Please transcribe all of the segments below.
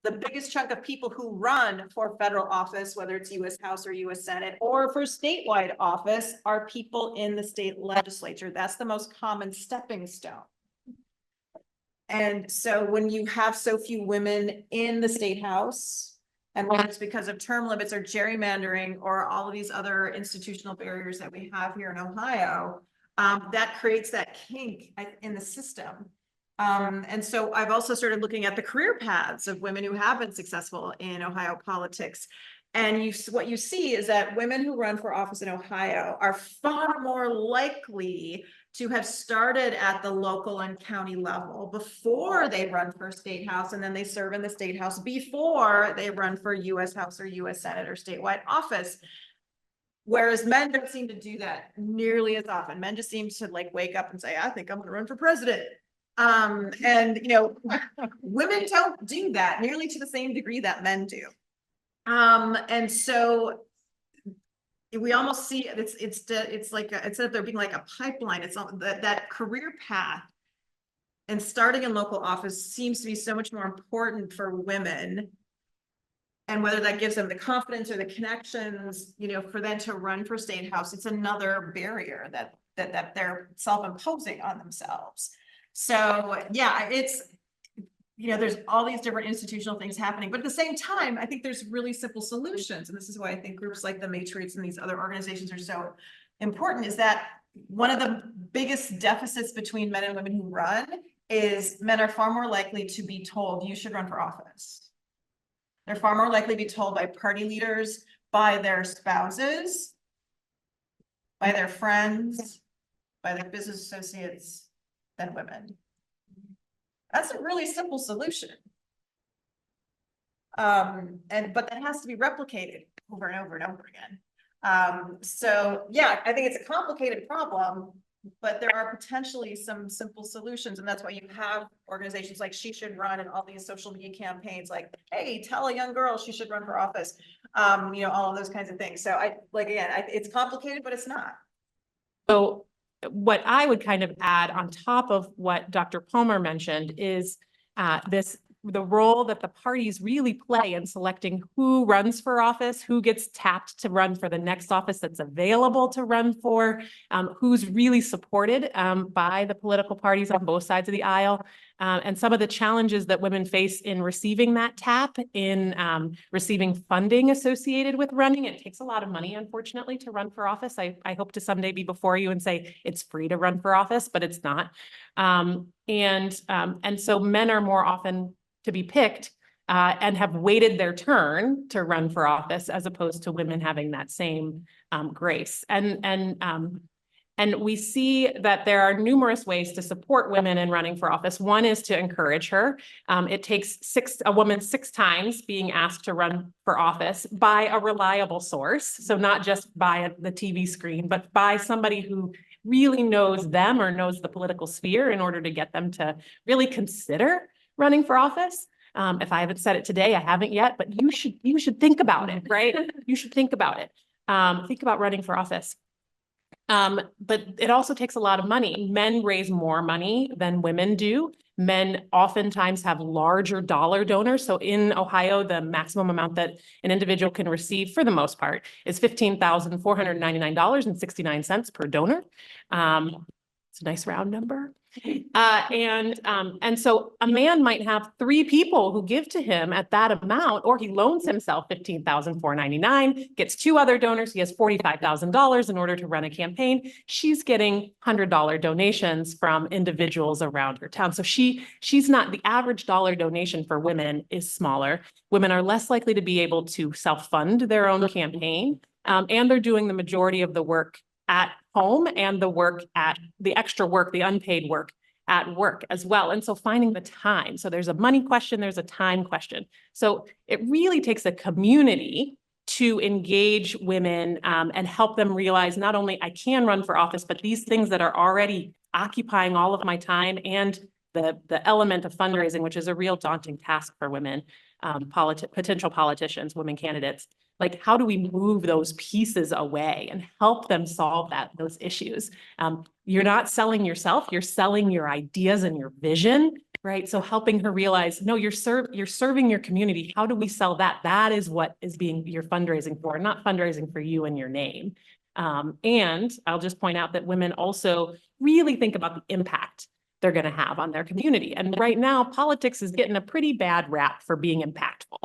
the biggest chunk of people who run for federal office, whether it's US House or US Senate, or for statewide office, are people in the state legislature. That's the most common stepping stone. And so when you have so few women in the state house, and whether it's because of term limits or gerrymandering or all of these other institutional barriers that we have here in Ohio, that creates that kink in the system. And so I've also started looking at the career paths of women who have been successful in Ohio politics. And what you see is that women who run for office in Ohio are far more likely to have started at the local and county level before they run for state house, and then they serve in the state house before they run for US House or US Senate or statewide office. Whereas men don't seem to do that nearly as often. Men just seem to like wake up and say, I think I'm going to run for president. And you know, women don't do that nearly to the same degree that men do. And so we almost see it's like instead of there being like a pipeline, it's that career path and starting in local office seems to be so much more important for women. And whether that gives them the confidence or the connections, you know, for them to run for state house, it's another barrier that they're self-imposing on themselves. So yeah, it's, you know, there's all these different institutional things happening, but at the same time, I think there's really simple solutions. And this is why I think groups like the Matrix and these other organizations are so important, is that one of the biggest deficits between men and women who run is men are far more likely to be told you should run for office. They're far more likely to be told by party leaders, by their spouses, by their friends, by their business associates than women. That's a really simple solution. But that has to be replicated over and over and over again. So yeah, I think it's a complicated problem, but there are potentially some simple solutions. And that's why you have organizations like She Should Run and all these social media campaigns like, hey, tell a young girl she should run for office. You know, all of those kinds of things. So it's complicated, but it's not. So what I would kind of add on top of what Dr. Palmer mentioned is the role that the parties really play in selecting who runs for office, who gets tapped to run for the next office that's available to run for, who's really supported by the political parties on both sides of the aisle, and some of the challenges that women face in receiving that tap, in receiving funding associated with running. It takes a lot of money, unfortunately, to run for office. I hope to someday be before you and say it's free to run for office, but it's not. And so men are more often to be picked and have waited their turn to run for office, as opposed to women having that same grace. And we see that there are numerous ways to support women in running for office. One is to encourage her. It takes a woman 6 times being asked to run for office by a reliable source. So not just by the TV screen, but by somebody who really knows them or knows the political sphere in order to get them to really consider running for office. If I haven't said it today, I haven't yet, but you should think about it, right? You should think about it. Think about running for office. But it also takes a lot of money. Men raise more money than women do. Men oftentimes have larger dollar donors. So in Ohio, the maximum amount that an individual can receive, for the most part, is $15,499.69 per donor. It's a nice round number. And so a man might have 3 people who give to him at that amount, or he loans himself $15,499, gets 2 other donors. He has $45,000 in order to run a campaign. She's getting $100 donations from individuals around her town. So she's not, the average dollar donation for women is smaller. Women are less likely to be able to self-fund their own campaign. And they're doing the majority of the work at home and the extra work, the unpaid work at work as well. And so finding the time. So there's a money question, there's a time question. So it really takes a community to engage women and help them realize not only I can run for office, but these things that are already occupying all of my time, and the element of fundraising, which is a real daunting task for women, potential politicians, women candidates. Like, how do we move those pieces away and help them solve those issues? You're not selling yourself, you're selling your ideas and your vision right? So helping her realize, no, you're serving your community. How do we sell that? That is what is you're fundraising for, not fundraising for you and your name. And I'll just point out that women also really think about the impact they're going to have on their community. And right now, politics is getting a pretty bad rap for being impactful.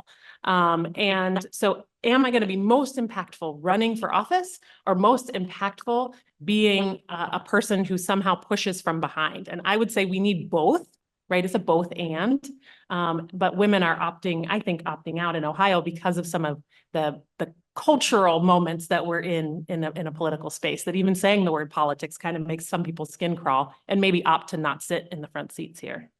And so am I going to be most impactful running for office, or most impactful being a person who somehow pushes from behind? And I would say we need both, right? It's a both and, but women are I think opting out in Ohio because of some of the cultural moments that we're in a political space, that even saying the word politics kind of makes some people's skin crawl and maybe opt to not sit in the front seats here.